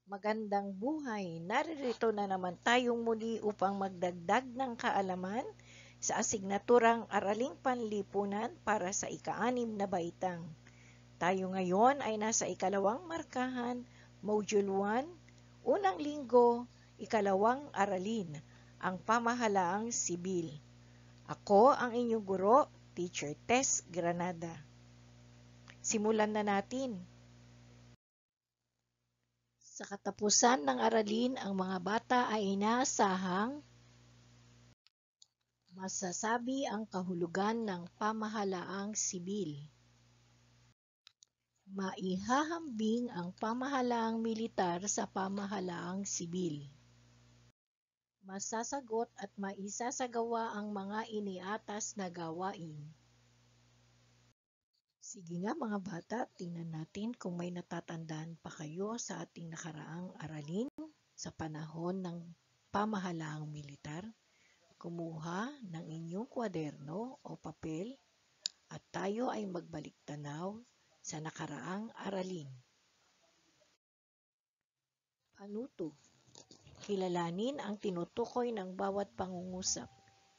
Magandang buhay! Naririto na naman tayong muli upang magdagdag ng kaalaman sa asignaturang Araling Panlipunan para sa ika-6 na baitang. Tayo ngayon ay nasa ikalawang markahan, Module 1, unang linggo, ikalawang aralin, ang pamahalaang sibil. Ako ang inyong guro, Teacher Tess Granada. Simulan na natin. Sa katapusan ng aralin, ang mga bata ay inaasahang masasabi ang kahulugan ng pamahalaang sibil. Maihahambing ang pamahalaang militar sa pamahalaang sibil. Masasagot at maisasagawa ang mga iniatas na gawain. Sige nga mga bata, tingnan natin kung may natatandaan pa kayo sa ating nakaraang aralin sa panahon ng pamahalaang militar. Kumuha ng inyong kwaderno o papel at tayo ay magbalik tanaw sa nakaraang aralin. Panuto. Kilalanin ang tinutukoy ng bawat pangungusap.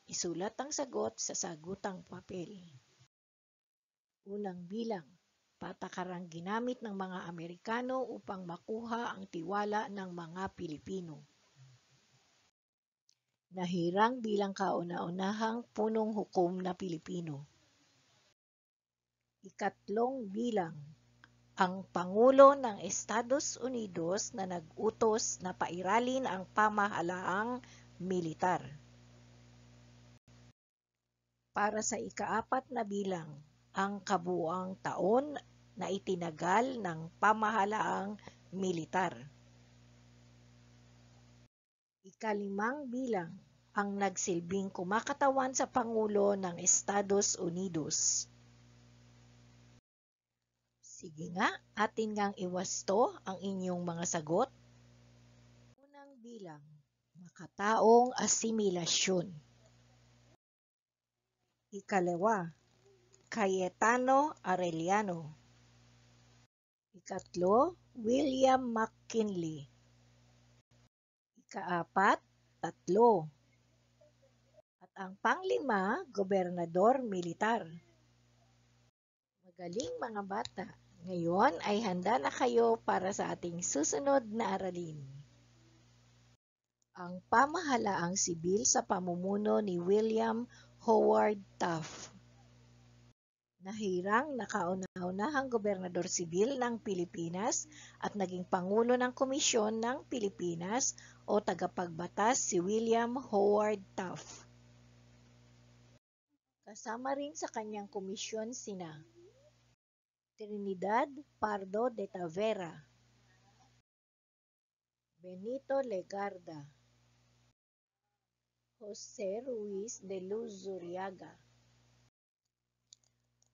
Isulat ang sagot sa sagutang papel. Unang bilang. Patakarang ginamit ng mga Amerikano upang makuha ang tiwala ng mga Pilipino. Nahirang bilang kauna-unahang punong hukom na Pilipino. Ikatlong bilang. Ang Pangulo ng Estados Unidos na nag-utos na pairalin ang pamahalaang militar. Para sa ika-4 na bilang, ang kabuuang taon na itinagal ng pamahalaang militar. Ika-5 bilang, ang nagsilbing kumakatawan sa Pangulo ng Estados Unidos. Sige nga, atin ngang iwasto ang inyong mga sagot. Unang bilang, makataong asimilasyon. Ikalawa, Cayetano Arellano. Ikatlo, William McKinley. Ika-4, 3. At ang pang-5, gobernador militar. Magaling mga bata. Ngayon ay handa na kayo para sa ating susunod na aralin. Ang pamahalaang sibil sa pamumuno ni William Howard Taft. Nahirang nakauna-unahang gobernador sibil ng Pilipinas at naging Pangulo ng Komisyon ng Pilipinas o tagapagbatas si William Howard Taft. Kasama rin sa kanyang komisyon sina Trinidad Pardo de Tavera, Benito Legarda, Jose Ruiz de Luzuriaga.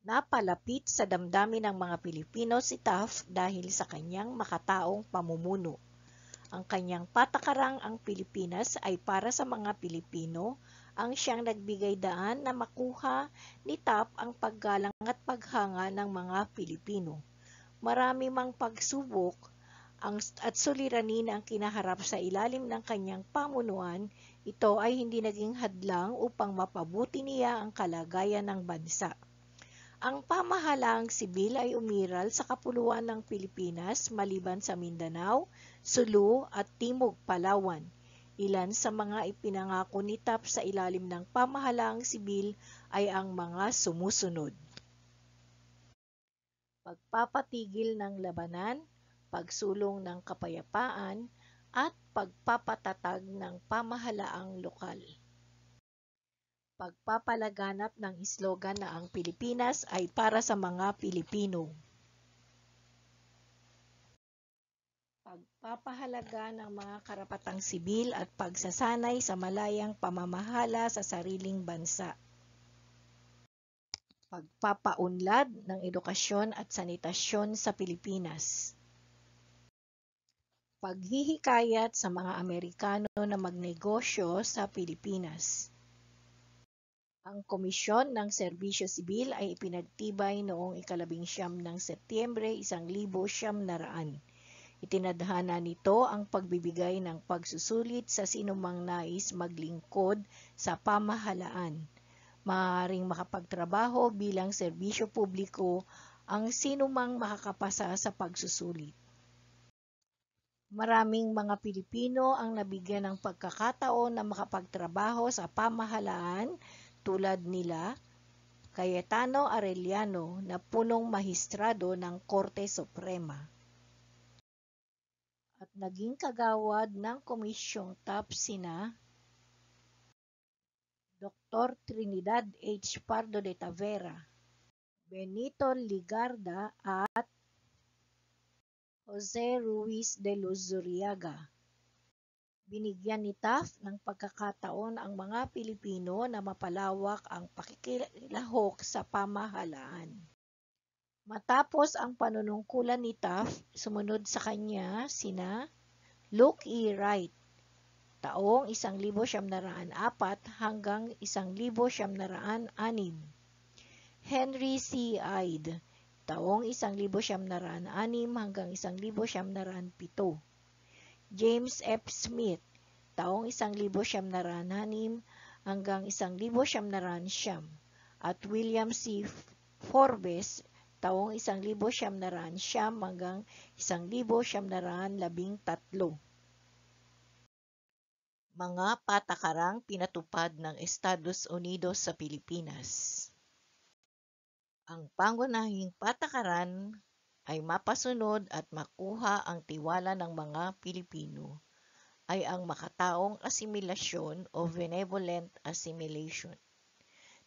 Napalapit sa damdamin ng mga Pilipino si Taft dahil sa kanyang makataong pamumuno. Ang kanyang patakarang ang Pilipinas ay para sa mga Pilipino ang siyang nagbigay daan na makuha ni Taft ang paggalang at paghanga ng mga Pilipino. Marami mang pagsubok at suliranin ang kinaharap sa ilalim ng kanyang pamunuan, ito ay hindi naging hadlang upang mapabuti niya ang kalagayan ng bansa. Ang pamahalaang sibil ay umiral sa kapuluan ng Pilipinas maliban sa Mindanao, Sulu at Timog Palawan. Ilan sa mga ipinangako ni Taft sa ilalim ng pamahalaang sibil ay ang mga sumusunod. Pagpapatigil ng labanan, pagsulong ng kapayapaan, at pagpapatatag ng pamahalaang lokal. Pagpapalaganap ng slogan na ang Pilipinas ay para sa mga Pilipino. Pagpapahalaga ng mga karapatang sibil at pagsasanay sa malayang pamamahala sa sariling bansa. Pagpapaunlad ng edukasyon at sanitasyon sa Pilipinas. Paghihikayat sa mga Amerikano na magnegosyo sa Pilipinas. Ang Komisyon ng Serbisyo Sibil ay ipinagtibay noong ika-19 ng Setyembre 1900. Itinadhana nito ang pagbibigay ng pagsusulit sa sinumang nais maglingkod sa pamahalaan. Maaaring makapagtrabaho bilang serbisyo publiko ang sinumang makakapasa sa pagsusulit. Maraming mga Pilipino ang nabigyan ng pagkakataon na makapagtrabaho sa pamahalaan tulad nila Cayetano Arellano na punong mahistrado ng Korte Suprema at naging kagawad ng Komisyong TAP sina Dr. Trinidad H. Pardo de Tavera, Benito Ligarda at Jose Ruiz de Luzuriaga. Binigyan ni Taft ng pagkakataon ang mga Pilipino na mapalawak ang pakikilahok sa pamahalaan. Matapos ang panunungkulan ni Taft, sumunod sa kanya sina Luke E. Wright, taong 1904 hanggang 1906, Henry C. Ide, taong 1906 hanggang 1907, James F. Smith, taong 1906 hanggang 1909, at William C. Forbes, taong 1909 hanggang 1913. Mga patakarang pinatupad ng Estados Unidos sa Pilipinas. Ang pangunahing patakaran ay mapasunod at makuha ang tiwala ng mga Pilipino ay ang makataong asimilasyon o benevolent assimilation.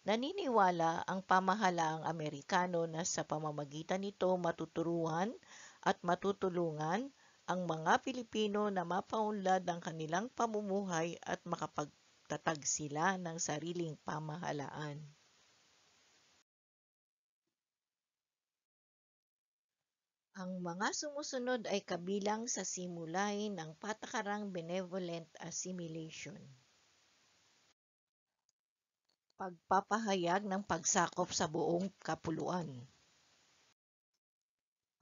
Naniniwala ang pamahalaang Amerikano na sa pamamagitan nito matuturuan at matutulungan ang mga Pilipino na mapaunlad ang kanilang pamumuhay at makapagtatag sila ng sariling pamahalaan. Ang mga sumusunod ay kabilang sa simulay ng patakarang benevolent assimilation. Pagpapahayag ng pagsakop sa buong kapuluan.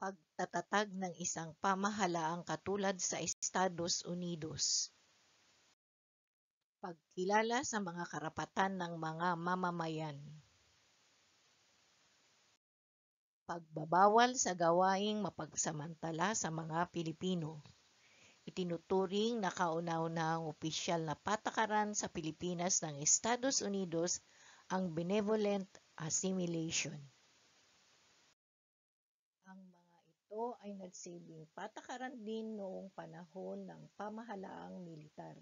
Pagtatatag ng isang pamahalaang katulad sa Estados Unidos. Pagkilala sa mga karapatan ng mga mamamayan. Pagbabawal sa gawaing mapagsamantala sa mga Pilipino. Itinuturing na kauna-unahang opisyal na patakaran sa Pilipinas ng Estados Unidos ang benevolent assimilation. Ang mga ito ay nagsilbing patakaran din noong panahon ng pamahalaang militar.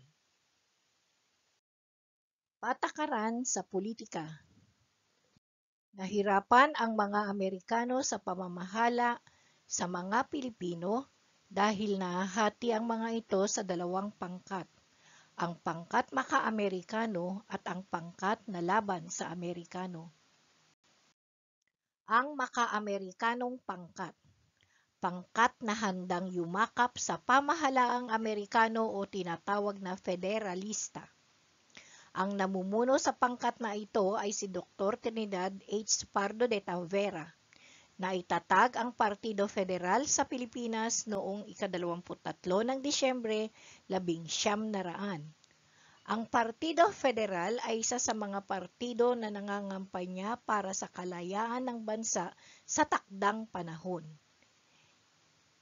Patakaran sa politika. Nahirapan ang mga Amerikano sa pamamahala sa mga Pilipino dahil nahahati ang mga ito sa dalawang pangkat, ang pangkat maka-Amerikano at ang pangkat na laban sa Amerikano. Ang maka-Amerikanong pangkat, pangkat na handang yumakap sa pamahalaang Amerikano o tinatawag na federalista. Ang namumuno sa pangkat na ito ay si Dr. Trinidad H. Pardo de Tavera, na itatag ang Partido Federal sa Pilipinas noong ika-23 ng Disyembre 1900. Ang Partido Federal ay isa sa mga partido na nangangampanya para sa kalayaan ng bansa sa takdang panahon.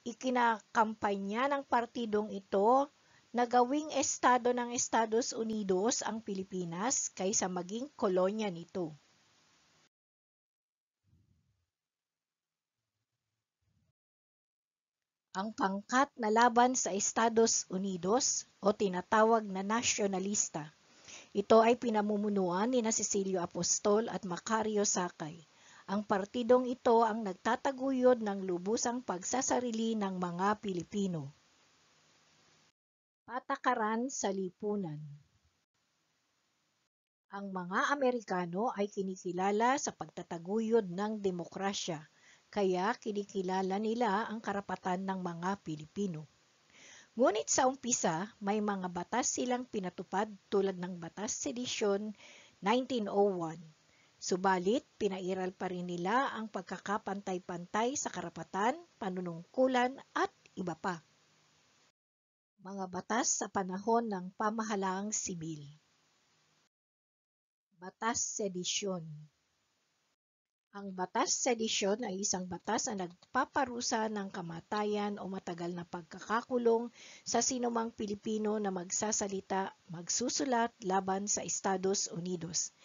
Ikinakampanya ng partidong ito na gawing estado ng Estados Unidos ang Pilipinas kaysa maging kolonya nito. Ang pangkat na laban sa Estados Unidos o tinatawag na nasyonalista. Ito ay pinamumunuan ni Cecilio Apostol at Macario Sakay. Ang partidong ito ang nagtataguyod ng lubusang pagsasarili ng mga Pilipino. Patakaran sa lipunan. Ang mga Amerikano ay kinikilala sa pagtataguyod ng demokrasya, kaya kinikilala nila ang karapatan ng mga Pilipino. Ngunit sa umpisa, may mga batas silang pinatupad tulad ng Batas Sedisyon 1901. Subalit, pinairal pa rin nila ang pagkakapantay-pantay sa karapatan, panunungkulan at iba pa. Mga batas sa panahon ng pamahalaang sibil. Batas Sedisyon. Ang batas sedisyon ay isang batas na nagpaparusa ng kamatayan o matagal na pagkakakulong sa sinumang Pilipino na magsasalita, magsusulat laban sa Estados Unidos,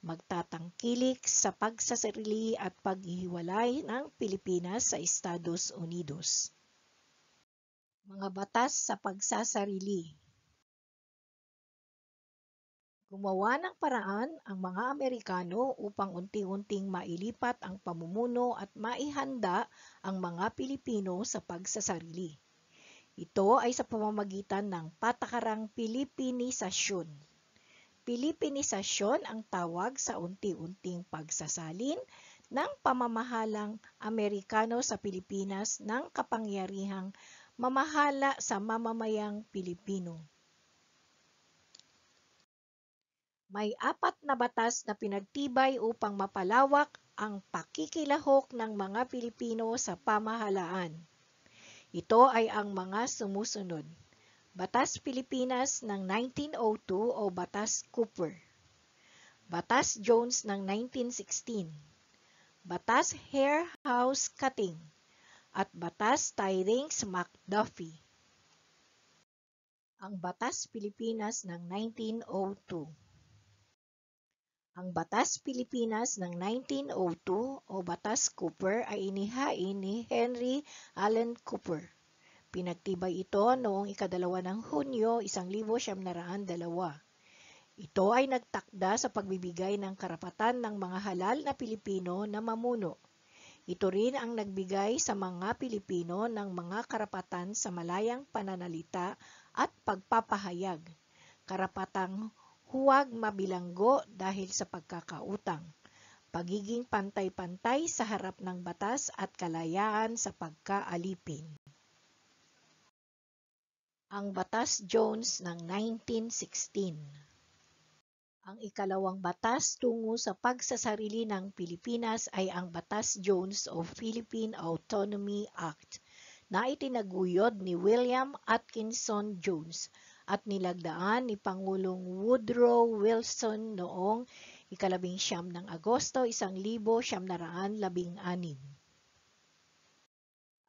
magtatangkilik sa pagsasarili at paghihiwalay ng Pilipinas sa Estados Unidos. Mga batas sa pagsasarili. Gumawa ng paraan ang mga Amerikano upang unti-unting mailipat ang pamumuno at maihanda ang mga Pilipino sa pagsasarili. Ito ay sa pamamagitan ng patakarang Pilipinisasyon. Pilipinisasyon ang tawag sa unti-unting pagsasalin ng pamamahalang Amerikano sa Pilipinas ng kapangyarihang mamahala sa mamamayang Pilipino. May 4 na batas na pinagtibay upang mapalawak ang pakikilahok ng mga Pilipino sa pamahalaan. Ito ay ang mga sumusunod. Batas Pilipinas ng 1902 o Batas Cooper. Batas Jones ng 1916. Batas Hair House Cutting. At Batas Tydings-McDuffie. Ang Batas Pilipinas ng 1902. Ang Batas Pilipinas ng 1902 o Batas Cooper ay inihain ni Henry Allen Cooper. Pinagtibay ito noong 2 ng Hunyo 1902. Ito ay nagtakda sa pagbibigay ng karapatan ng mga halal na Pilipino na mamuno. Ito rin ang nagbigay sa mga Pilipino ng mga karapatan sa malayang pananalita at pagpapahayag, karapatang huwag mabilanggo dahil sa pagkakautang, pagiging pantay-pantay sa harap ng batas at kalayaan sa pagkaalipin. Ang Batas Jones ng 1916. Ang ikalawang batas tungo sa pagsasarili ng Pilipinas ay ang Batas Jones o Philippine Autonomy Act na itinaguyod ni William Atkinson Jones at nilagdaan ni Pangulong Woodrow Wilson noong 19 ng Agosto 1916.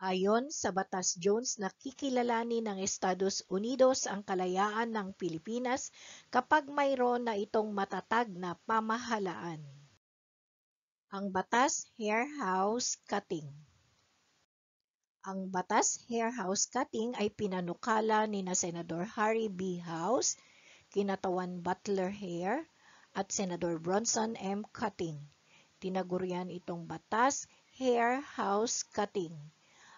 Ayon sa Batas Jones, nakikilalanin ng Estados Unidos ang kalayaan ng Pilipinas kapag mayroon na itong matatag na pamahalaan. Ang Batas Hair House Cutting. Ang Batas Hair House Cutting ay pinanukala ni na Senador Harry B. House, Kinatawan Butler Hair, at Senador Bronson M. Cutting. Tinagurian itong Batas Hair House Cutting.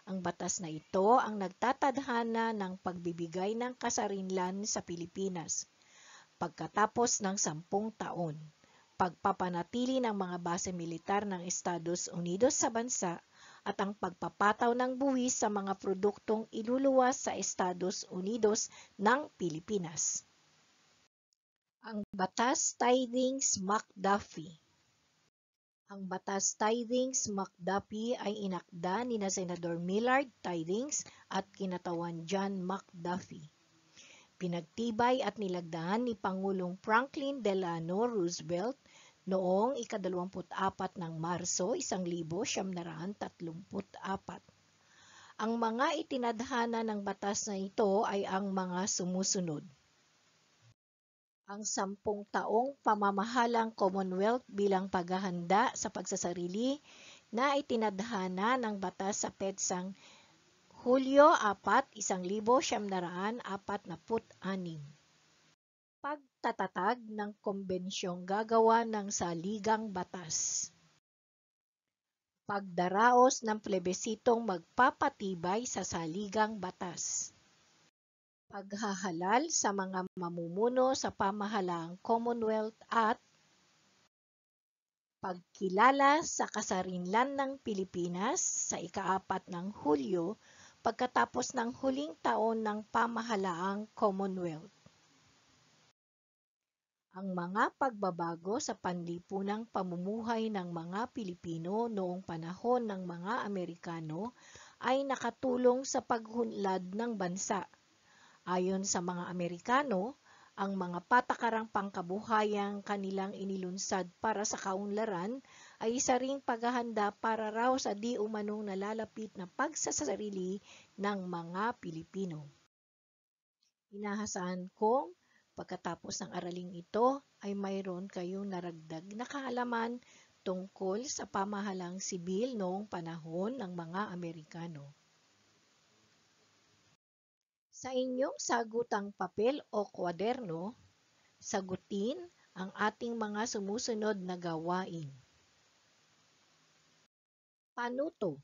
Ang batas na ito ang nagtatadhana ng pagbibigay ng kasarinlan sa Pilipinas pagkatapos ng 10 taon, pagpapanatili ng mga base militar ng Estados Unidos sa bansa, at ang pagpapataw ng buwis sa mga produktong iluluwas sa Estados Unidos ng Pilipinas. Ang Batas Tydings-McDuffie. Ang Batas Tydings-McDuffie ay inakda ni na Senador Millard Tydings at Kinatawan John McDuffie. Pinagtibay at nilagdaan ni Pangulong Franklin Delano Roosevelt noong 24 ng Marso 1934. Ang mga itinadhana ng batas na ito ay ang mga sumusunod. Ang 10 taong pamamahalang Commonwealth bilang paghahanda sa pagsasarili na itinadhana ng batas sa petsang Hulyo 4, 1946. Pagtatatag ng kombensyong gagawa ng saligang batas. Pagdaraos ng plebisitong magpapatibay sa saligang batas. Paghahalal sa mga mamumuno sa pamahalaang Commonwealth at pagkilala sa kasarinlan ng Pilipinas sa ika-4 ng Hulyo pagkatapos ng huling taon ng pamahalaang Commonwealth. Ang mga pagbabago sa panlipunang pamumuhay ng mga Pilipino noong panahon ng mga Amerikano ay nakatulong sa paghunlad ng bansa. Ayon sa mga Amerikano, ang mga patakarang pangkabuhayang kanilang inilunsad para sa kaunlaran ay isa ring paghahanda para raw sa di umanong nalalapit na pagsasarili ng mga Pilipino. Inahasahan kong pagkatapos ng araling ito ay mayroon kayong naragdag na kaalaman tungkol sa pamahalang sibil noong panahon ng mga Amerikano. Sa inyong sagutang papel o kwaderno, sagutin ang ating mga sumusunod na gawain. Panuto.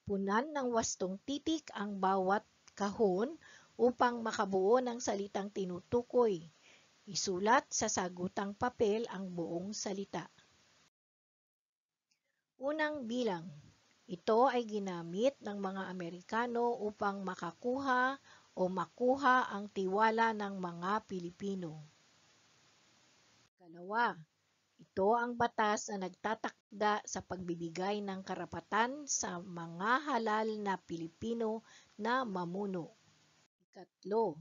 Punan ng wastong titik ang bawat kahon upang makabuo ng salitang tinutukoy. Isulat sa sagutang papel ang buong salita. Unang bilang. Ito ay ginamit ng mga Amerikano upang makakuha o makuha ang tiwala ng mga Pilipino. Kalawa, ito ang batas na nagtatakda sa pagbibigay ng karapatan sa mga halal na Pilipino na mamuno. Ikatlo,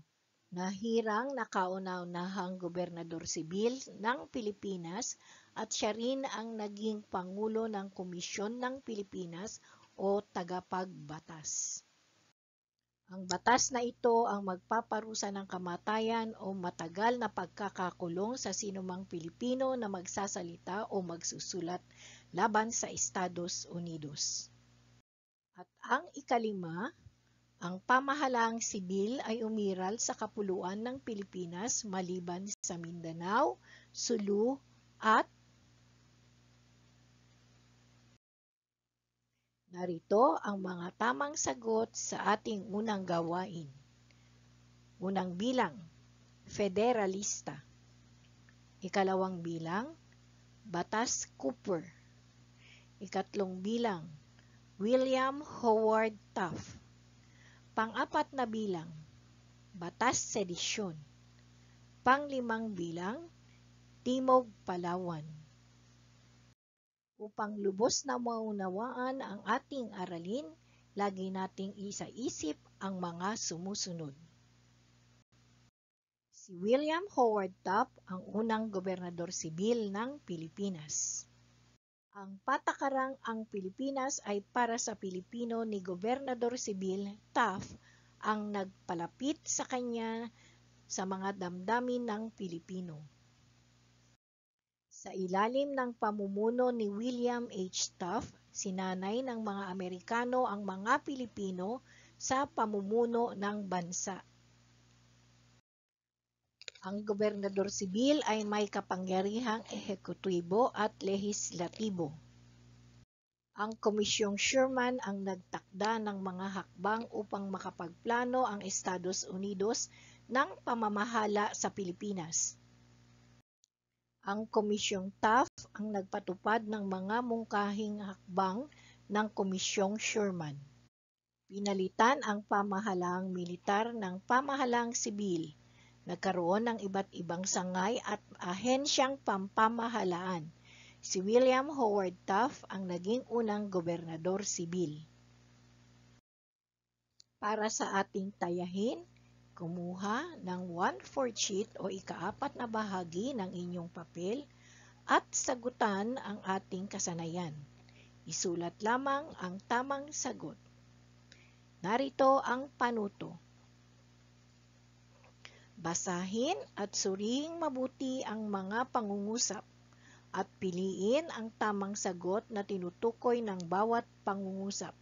nahirang na kauna-unahang gobernador sibil ng Pilipinas at siya rin ang naging Pangulo ng Komisyon ng Pilipinas o tagapagbatas. Ang batas na ito ang magpaparusa ng kamatayan o matagal na pagkakakulong sa sinumang Pilipino na magsasalita o magsusulat laban sa Estados Unidos. At ang ikalima, ang pamahalaang sibil ay umiral sa kapuluan ng Pilipinas maliban sa Mindanao, Sulu at narito ang mga tamang sagot sa ating unang gawain. Unang bilang, federalista. Ikalawang bilang, Batas Cooper. Ikatlong bilang, William Howard Taft. Pang-apat na bilang, Batas Sedisyon. Pang-limang bilang, Timog Palawan. Upang lubos na maunawaan ang ating aralin, lagi nating isa-isip ang mga sumusunod. Si William Howard Taft ang unang gobernador sibil ng Pilipinas. Ang patakarang ang Pilipinas ay para sa Pilipino ni Gobernador Sibil Taft ang nagpalapit sa kanya sa mga damdamin ng Pilipino. Sa ilalim ng pamumuno ni William H. Taft, sinanay ng mga Amerikano ang mga Pilipino sa pamumuno ng bansa. Ang gobernador sibil ay may kapangyarihang ehekutibo at lehislatibo. Ang Komisyong Sherman ang nagtakda ng mga hakbang upang makapagplano ang Estados Unidos ng pamamahala sa Pilipinas. Ang Komisyong Taft ang nagpatupad ng mga mungkahing hakbang ng Komisyong Sherman. Pinalitan ang pamahalaang militar ng pamahalaang sibil. Nagkaroon ng iba't ibang sangay at ahensyang pampamahalaan. Si William Howard Taft ang naging unang gobernador sibil. Para sa ating tayahin, kumuha ng 1/4 sheet o ika-4 na bahagi ng inyong papel at sagutan ang ating kasanayan. Isulat lamang ang tamang sagot. Narito ang panuto. Basahin at suriing mabuti ang mga pangungusap at piliin ang tamang sagot na tinutukoy ng bawat pangungusap.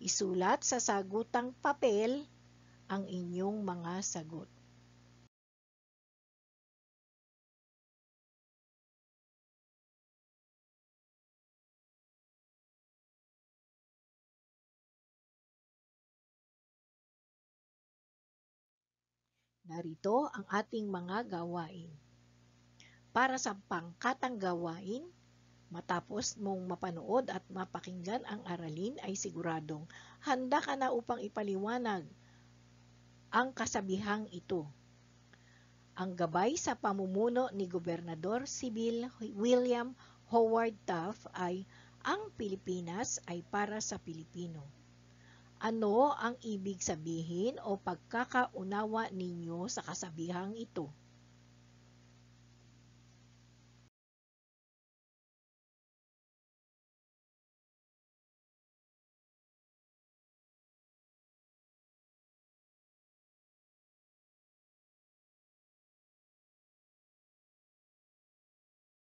Isulat sa sagutang papel ang inyong mga sagot. Narito ang ating mga gawain. Para sa pangkatang gawain, matapos mong mapanood at mapakinggan ang aralin ay siguradong handa ka na upang ipaliwanag ang kasabihang ito. Ang gabay sa pamumuno ni Gobernador Sibil William Howard Taft ay ang Pilipinas ay para sa Pilipino. Ano ang ibig sabihin o pagkakaunawa ninyo sa kasabihang ito?